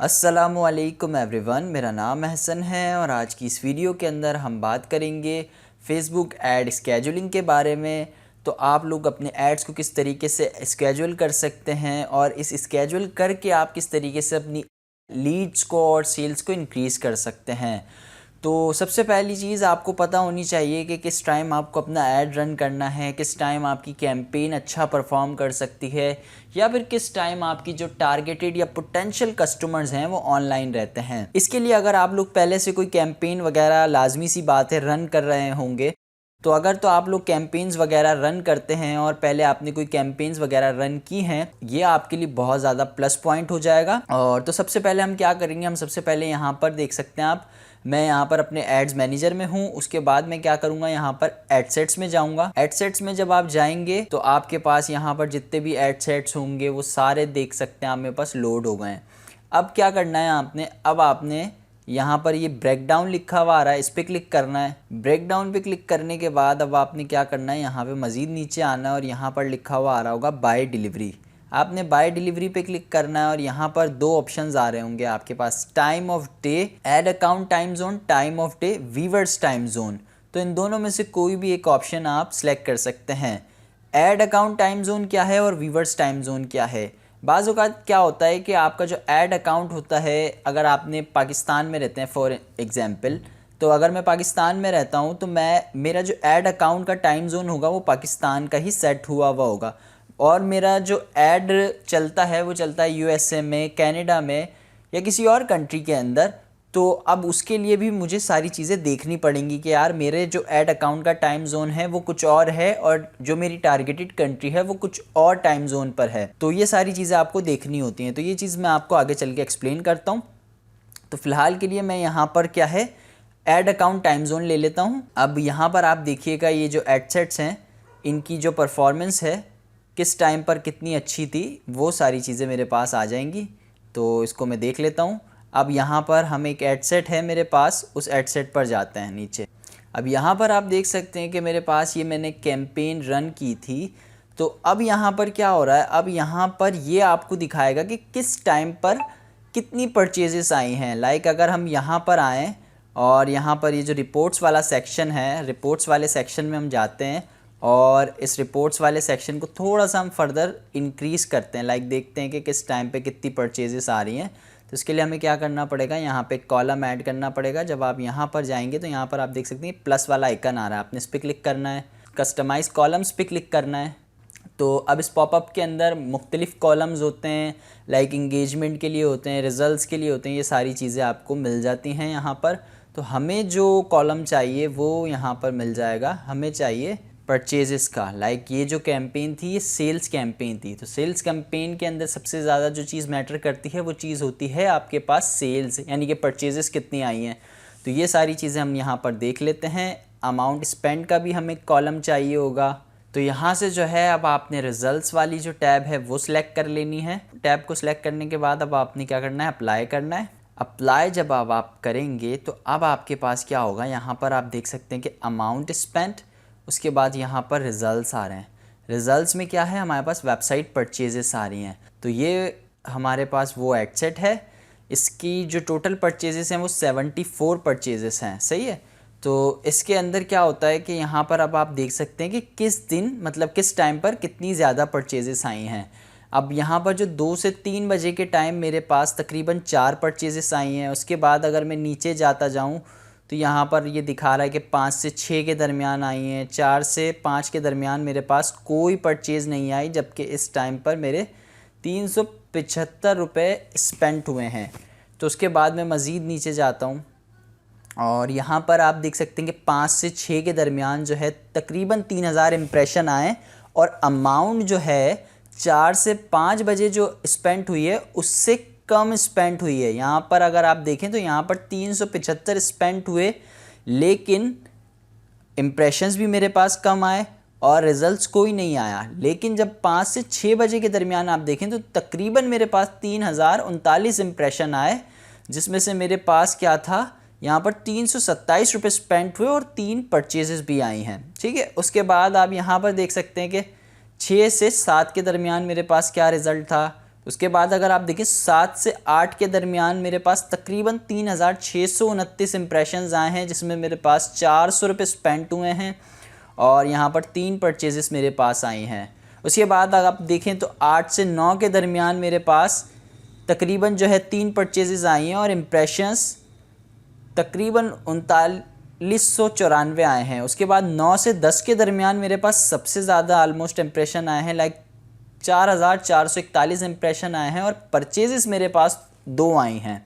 अस्सलामुअलैकुम एवरीवन, मेरा नाम हसन है और आज की इस वीडियो के अंदर हम बात करेंगे फेसबुक ऐड स्केजुलिंग के बारे में। तो आप लोग अपने एड्स को किस तरीके से स्केजुल कर सकते हैं और इस स्केजुल करके आप किस तरीके से अपनी लीड्स को और सेल्स को इंक्रीज़ कर सकते हैं। तो सबसे पहली चीज़ आपको पता होनी चाहिए कि किस टाइम आपको अपना ऐड रन करना है, किस टाइम आपकी कैंपेन अच्छा परफॉर्म कर सकती है या फिर किस टाइम आपकी जो टारगेटेड या पोटेंशियल कस्टमर्स हैं वो ऑनलाइन रहते हैं। इसके लिए अगर आप लोग पहले से कोई कैंपेन वगैरह लाजमी सी बात है रन कर रहे होंगे, तो अगर तो आप लोग कैंपेन्स वगैरह रन करते हैं और पहले आपने कोई कैंपेन्स वगैरह रन की हैं, ये आपके लिए बहुत ज़्यादा प्लस पॉइंट हो जाएगा। और तो सबसे पहले हम क्या करेंगे, हम सबसे पहले यहाँ पर देख सकते हैं आप, मैं यहाँ पर अपने एड्स मैनेजर में हूँ। उसके बाद मैं क्या करूँगा, यहाँ पर एडसेट्स में जाऊँगा। एडसेट्स में जब आप जाएंगे तो आपके पास यहाँ पर जितने भी एडसेट्स होंगे वो सारे देख सकते हैं आप मेरे पास लोड हो गए हैं। अब क्या करना है आपने, अब आपने यहाँ पर ये ब्रेकडाउन लिखा हुआ आ रहा है, इस पर क्लिक करना है। ब्रेकडाउन पे क्लिक करने के बाद अब आपने क्या करना है, यहाँ पे मज़ीद नीचे आना है और यहाँ पर लिखा हुआ आ रहा होगा बाय डिलीवरी। आपने बाय डिलीवरी पे क्लिक करना है और यहाँ पर दो ऑप्शंस आ रहे होंगे आपके पास, time of day, ad account time zone, time of day, viewers time zone. तो इन दोनों में से कोई भी एक ऑप्शन आप सिलेक्ट कर सकते हैं। ऐड अकाउंट टाइम जोन क्या है और वीवर्स टाइम जोन क्या है। बाज़ औक़ात क्या होता है कि आपका जो ऐड अकाउंट होता है, अगर आपने पाकिस्तान में रहते हैं फॉर एग्ज़ाम्पल, तो अगर मैं पाकिस्तान में रहता हूँ तो मेरा जो ऐड अकाउंट का टाइम जोन होगा वो पाकिस्तान का ही सेट हुआ होगा और मेरा जो ऐड चलता है वो चलता है यूएसए में, कनाडा में या किसी और कंट्री के अंदर। तो अब उसके लिए भी मुझे सारी चीज़ें देखनी पड़ेंगी कि यार मेरे जो ऐड अकाउंट का टाइम जोन है वो कुछ और है और जो मेरी टारगेटेड कंट्री है वो कुछ और टाइम जोन पर है। तो ये सारी चीज़ें आपको देखनी होती हैं। तो ये चीज़ मैं आपको आगे चल के एक्सप्लेन करता हूँ। तो फ़िलहाल के लिए मैं यहाँ पर क्या है, ऐड अकाउंट टाइम जोन ले लेता हूँ। अब यहाँ पर आप देखिएगा ये जो एडसेट्स हैं इनकी जो परफॉर्मेंस है, किस टाइम पर कितनी अच्छी थी, वो सारी चीज़ें मेरे पास आ जाएंगी। तो इसको मैं देख लेता हूँ। अब यहाँ पर हम एक एडसेट है मेरे पास, उस एडसेट पर जाते हैं नीचे। अब यहाँ पर आप देख सकते हैं कि मेरे पास ये मैंने कैंपेन रन की थी। तो अब यहाँ पर क्या हो रहा है, अब यहाँ पर ये आपको दिखाएगा कि किस टाइम पर कितनी परचेजेस आई हैं। लाइक अगर हम यहाँ पर आएँ और यहाँ पर ये जो रिपोर्ट्स वाला सेक्शन है, रिपोर्ट्स वाले सेक्शन में हम जाते हैं और इस रिपोर्ट्स वाले सेक्शन को थोड़ा सा हम फर्दर इंक्रीज़ करते हैं। लाइक देखते हैं कि किस टाइम पे कितनी परचेजेस आ रही हैं। तो इसके लिए हमें क्या करना पड़ेगा, यहाँ पे कॉलम ऐड करना पड़ेगा। जब आप यहाँ पर जाएंगे तो यहाँ पर आप देख सकते हैं प्लस वाला आइकन आ रहा है, आपने इस पर क्लिक करना है, कस्टमाइज़ कॉलम्स पे क्लिक करना है। तो अब इस पॉपअप के अंदर मुख्तलिफ़ कॉलम्स होते हैं, लाइक इंगेजमेंट के लिए होते हैं, रिज़ल्ट्स के लिए होते हैं, ये सारी चीज़ें आपको मिल जाती हैं यहाँ पर। तो हमें जो कॉलम चाहिए वो यहाँ पर मिल जाएगा, हमें चाहिए परचेजेस का। लाइक ये जो कैंपेन थी ये सेल्स कैंपेन थी। तो सेल्स कैंपेन के अंदर सबसे ज़्यादा जो चीज़ मैटर करती है वो चीज़ होती है आपके पास सेल्स, यानी कि परचेजेस कितनी आई हैं। तो ये सारी चीज़ें हम यहाँ पर देख लेते हैं। अमाउंट स्पेंड का भी हमें कॉलम चाहिए होगा। तो यहाँ से जो है अब आपने रिज़ल्ट्स वाली जो टैब है वो सिलेक्ट कर लेनी है। टैब को सिलेक्ट करने के बाद अब आपने क्या करना है, अप्लाई करना है। अप्लाई जब अब आप करेंगे तो अब आपके पास क्या होगा, यहाँ पर आप देख सकते हैं कि अमाउंट स्पेंड, उसके बाद यहाँ पर रिज़ल्ट्स आ रहे हैं। रिज़ल्ट्स में क्या है, हमारे पास वेबसाइट परचेजेस आ रही हैं। तो ये हमारे पास वो एडसेट है, इसकी जो टोटल परचेजेस हैं वो 74 परचेजेस हैं, सही है। तो इसके अंदर क्या होता है कि यहाँ पर अब आप देख सकते हैं कि किस दिन, मतलब किस टाइम पर कितनी ज़्यादा परचेजेस आई हैं। अब यहाँ पर जो 2 से 3 बजे के टाइम मेरे पास तकरीबन 4 परचेजेस आई हैं। उसके बाद अगर मैं नीचे जाता जाऊँ तो यहाँ पर ये दिखा रहा है कि 5 से 6 के दरमियान आई हैं, 4 से 5 के दरमियान मेरे पास कोई परचेज़ नहीं आई, जबकि इस टाइम पर मेरे 375 रुपये स्पेंड हुए हैं। तो उसके बाद मैं मज़ीद नीचे जाता हूँ और यहाँ पर आप देख सकते हैं कि 5 से 6 के दरमियान जो है तकरीबन 3000 इम्प्रेशन आए और अमाउंट जो है 4 से 5 बजे जो स्पेंड हुई है उससे कम स्पेंड हुई है। यहाँ पर अगर आप देखें तो यहाँ पर 375 स्पेंड हुए, लेकिन इम्प्रेशंस भी मेरे पास कम आए और रिज़ल्ट्स कोई नहीं आया। लेकिन जब 5 से 6 बजे के दरमियान आप देखें तो तकरीबन मेरे पास 3039 इम्प्रेशन आए, जिसमें से मेरे पास क्या था, यहाँ पर 327 रुपये स्पेंड हुए और 3 परचेजेस भी आई हैं, ठीक है। उसके बाद आप यहाँ पर देख सकते हैं कि 6 से 7 के दरमियान मेरे पास क्या रिज़ल्ट था, उसके बाद अगर आप देखें 7 से 8 के दरमियान मेरे पास तकरीबन 3629 इम्प्रेशंस आए हैं, जिसमें मेरे पास 400 रुपये स्पेंड हुए हैं और यहाँ पर 3 परचेजेस मेरे पास आई हैं। उसके बाद अगर आप देखें तो 8 से 9 के दरमियान मेरे पास तकरीबन जो है 3 परचेजेस आई हैं और इम्प्रेशंस तकरीबन 3994 आए हैं। उसके बाद 9 से 10 के दरमियान मेरे पास सबसे ज़्यादा आलमोस्ट इम्प्रेशन आए हैं, लाइक 4441 इम्प्रेशन आए हैं और परचेजेस मेरे पास 2 आई हैं।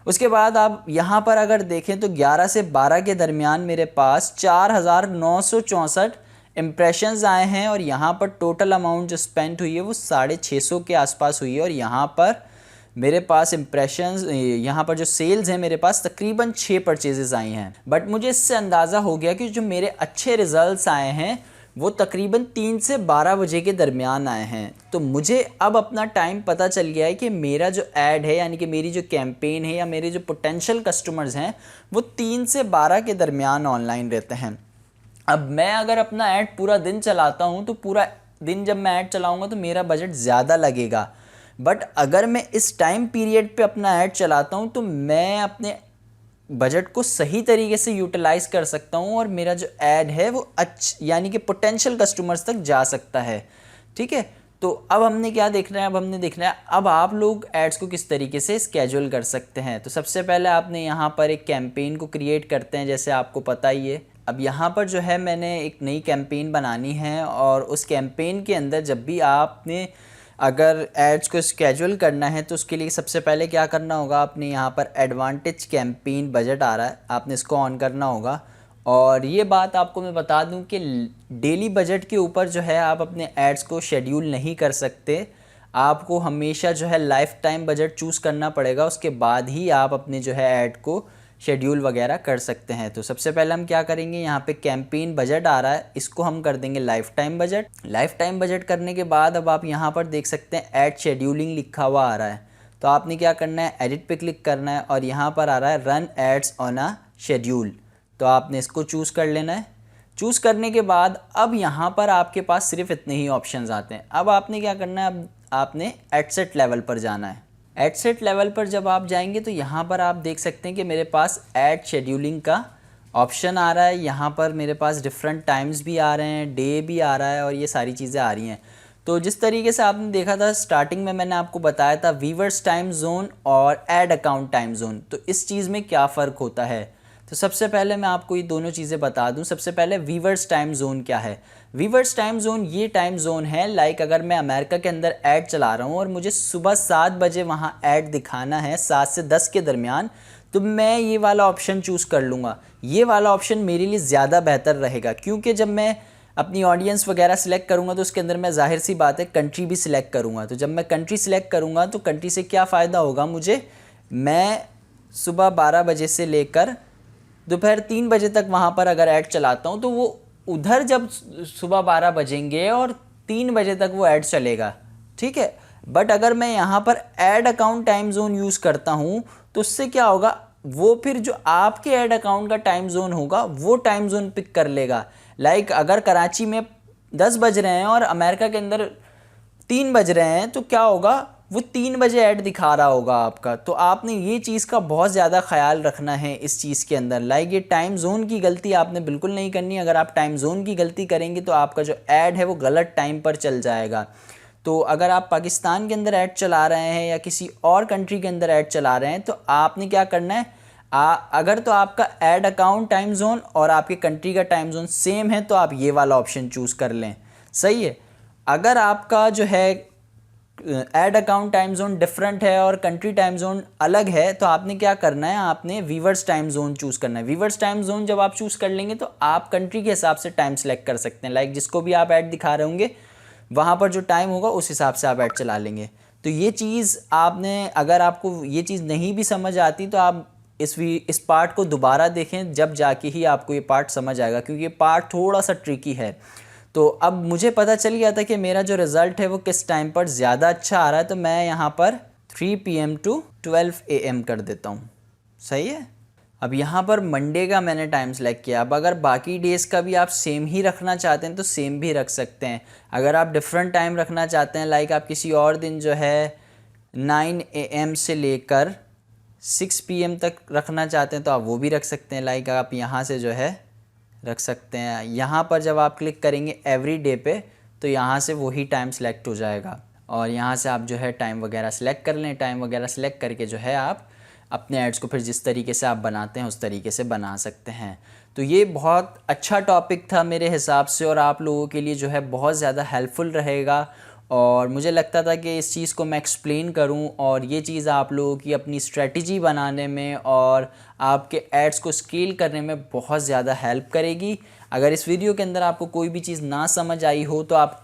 उसके बाद आप यहाँ पर अगर देखें तो 11 से 12 के दरमियान मेरे पास 4964 इम्प्रेशंस आए हैं और यहाँ पर टोटल अमाउंट जो स्पेंड हुई है वो 650 के आसपास हुई है। और यहाँ पर मेरे पास इम्प्रेशंस, यहाँ पर जो सेल्स हैं मेरे पास तकरीबन 6 परचेजेस आई हैं। बट मुझे इससे अंदाज़ा हो गया कि जो मेरे अच्छे रिज़ल्ट्स आए हैं वो तकरीबन 3 से 12 बजे के दरमियान आए हैं। तो मुझे अब अपना टाइम पता चल गया है कि मेरा जो ऐड है, यानी कि मेरी जो कैंपेन है या मेरे जो पोटेंशियल कस्टमर्स हैं वो 3 से 12 के दरमियान ऑनलाइन रहते हैं। अब मैं अगर अपना ऐड पूरा दिन चलाता हूँ तो पूरा दिन जब मैं ऐड चलाऊँगा तो मेरा बजट ज़्यादा लगेगा। बट अगर मैं इस टाइम पीरियड पे अपना ऐड चलाता हूँ तो मैं अपने बजट को सही तरीके से यूटिलाइज़ कर सकता हूँ और मेरा जो ऐड है वो यानी कि पोटेंशियल कस्टमर्स तक जा सकता है। ठीक है, तो अब हमने क्या देखना है, अब हमने देखना है अब आप लोग एड्स को किस तरीके से स्केड्यूल कर सकते हैं। तो सबसे पहले आपने यहाँ पर एक कैंपेन को क्रिएट करते हैं, जैसे आपको पता ही है। अब यहाँ पर जो है मैंने एक नई कैंपेन बनानी है और उस कैंपेन के अंदर जब भी आपने अगर एड्स को स्केड्यूल करना है तो उसके लिए सबसे पहले क्या करना होगा, आपने यहाँ पर एडवांटेज कैंपेन बजट आ रहा है, आपने इसको ऑन करना होगा। और ये बात आपको मैं बता दूं कि डेली बजट के ऊपर जो है आप अपने एड्स को शेड्यूल नहीं कर सकते, आपको हमेशा जो है लाइफ टाइम बजट चूज़ करना पड़ेगा, उसके बाद ही आप अपने जो है ऐड को शेड्यूल वगैरह कर सकते हैं। तो सबसे पहले हम क्या करेंगे, यहाँ पे कैंपेन बजट आ रहा है, इसको हम कर देंगे life time budget. Life time budget करने के बाद अब आप यहाँ पर देख सकते हैं ऐड शेड्यूलिंग लिखा हुआ आ रहा है। तो आपने क्या करना है, एडिट पे क्लिक करना है और यहाँ पर आ रहा है run ads on a schedule, तो आपने इसको चूज़ कर लेना है। चूज़ करने के बाद अब यहाँ पर आपके पास सिर्फ इतने ही ऑप्शंस आते हैं। अब आपने क्या करना है, अब आपने एडसेट लेवल पर जाना है। एडसेट लेवल पर जब आप जाएंगे तो यहाँ पर आप देख सकते हैं कि मेरे पास ऐड शेड्यूलिंग का ऑप्शन आ रहा है। यहाँ पर मेरे पास डिफरेंट टाइम्स भी आ रहे हैं, डे भी आ रहा है और ये सारी चीज़ें आ रही हैं। तो जिस तरीके से आपने देखा था स्टार्टिंग में, मैंने आपको बताया था व्यूअर्स टाइम जोन और ऐड अकाउंट टाइम जोन, तो इस चीज़ में क्या फ़र्क होता है। तो सबसे पहले मैं आपको ये दोनों चीज़ें बता दूं। सबसे पहले व्यूअर्स टाइम जोन क्या है। व्यूअर्स टाइम जोन ये टाइम जोन है, लाइक अगर मैं अमेरिका के अंदर ऐड चला रहा हूँ और मुझे सुबह 7 बजे वहाँ ऐड दिखाना है 7 से 10 के दरमियान, तो मैं ये वाला ऑप्शन चूज़ कर लूँगा। ये वाला ऑप्शन मेरे लिए ज़्यादा बेहतर रहेगा, क्योंकि जब मैं अपनी ऑडियंस वगैरह सिलेक्ट करूँगा तो उसके अंदर मैं जाहिर सी बात है कंट्री भी सिलेक्ट करूँगा। तो जब मैं कंट्री सिलेक्ट करूँगा तो कंट्री से क्या फ़ायदा होगा मुझे, मैं सुबह 12 बजे से लेकर दोपहर 3 बजे तक वहाँ पर अगर ऐड चलाता हूँ तो वो उधर जब सुबह 12 बजेंगे और 3 बजे तक वो ऐड चलेगा। ठीक है, बट अगर मैं यहाँ पर add account time zone use करता हूँ तो उससे क्या होगा, वो फिर जो आपके ऐड अकाउंट का टाइम जोन होगा वो टाइम जोन पिक कर लेगा। लाइक अगर कराची में 10 बज रहे हैं और अमेरिका के अंदर 3 बज रहे हैं तो क्या होगा, वो 3 बजे ऐड दिखा रहा होगा आपका। तो आपने ये चीज़ का बहुत ज़्यादा ख्याल रखना है इस चीज़ के अंदर। लाइक ये टाइम जोन की गलती आपने बिल्कुल नहीं करनी। अगर आप टाइम जोन की गलती करेंगे तो आपका जो ऐड है वो गलत टाइम पर चल जाएगा। तो अगर आप पाकिस्तान के अंदर ऐड चला रहे हैं या किसी और कंट्री के अंदर ऐड चला रहे हैं तो आपने क्या करना है, अगर तो आपका ऐड अकाउंट टाइम जोन और आपके कंट्री का टाइम जोन सेम है तो आप ये वाला ऑप्शन चूज़ कर लें, सही है। अगर आपका जो है add account time zone different है और कंट्री टाइम जोन अलग है तो आपने क्या करना है, आपने व्यूअर्स टाइम जोन चूज़ करना है। व्यूअर्स टाइम जोन जब आप चूज़ कर लेंगे तो आप कंट्री के हिसाब से टाइम सेलेक्ट कर सकते हैं। लाइक जिसको भी आप ऐड दिखा रहे होंगे वहाँ पर जो टाइम होगा उस हिसाब से आप ऐड चला लेंगे। तो ये चीज़ आपने, अगर आपको ये चीज़ नहीं भी समझ आती तो आप इस पार्ट को दोबारा देखें, जब जाके ही आपको ये पार्ट समझ आएगा, क्योंकि ये पार्ट थोड़ा सा ट्रिकी है। तो अब मुझे पता चल गया था कि मेरा जो रिज़ल्ट है वो किस टाइम पर ज़्यादा अच्छा आ रहा है, तो मैं यहाँ पर 3 PM to 12 AM कर देता हूँ, सही है। अब यहाँ पर मंडे का मैंने टाइम सेलेक्ट किया। अब अगर बाकी डेज़ का भी आप सेम ही रखना चाहते हैं तो सेम भी रख सकते हैं। अगर आप डिफरेंट टाइम रखना चाहते हैं, लाइक आप किसी और दिन जो है 9 AM से लेकर 6 PM तक रखना चाहते हैं तो आप वो भी रख सकते हैं। लाइक आप यहाँ से जो है रख सकते हैं। यहाँ पर जब आप क्लिक करेंगे एवरी डे पे तो यहाँ से वही टाइम सेलेक्ट हो जाएगा और यहाँ से आप जो है टाइम वगैरह सेलेक्ट कर लें। टाइम वगैरह सेलेक्ट करके जो है आप अपने एड्स को फिर जिस तरीके से आप बनाते हैं उस तरीके से बना सकते हैं। तो ये बहुत अच्छा टॉपिक था मेरे हिसाब से और आप लोगों के लिए जो है बहुत ज़्यादा हेल्पफुल रहेगा और मुझे लगता था कि इस चीज़ को मैं एक्सप्लेन करूं और ये चीज़ आप लोगों की अपनी स्ट्रेटजी बनाने में और आपके एड्स को स्केल करने में बहुत ज़्यादा हेल्प करेगी। अगर इस वीडियो के अंदर आपको कोई भी चीज़ ना समझ आई हो तो आप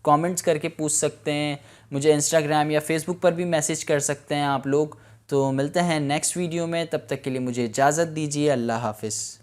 कमेंट्स करके पूछ सकते हैं, मुझे इंस्टाग्राम या फेसबुक पर भी मैसेज कर सकते हैं आप लोग। तो मिलते हैं नेक्स्ट वीडियो में, तब तक के लिए मुझे इजाज़त दीजिए। अल्लाह हाफ़िज़।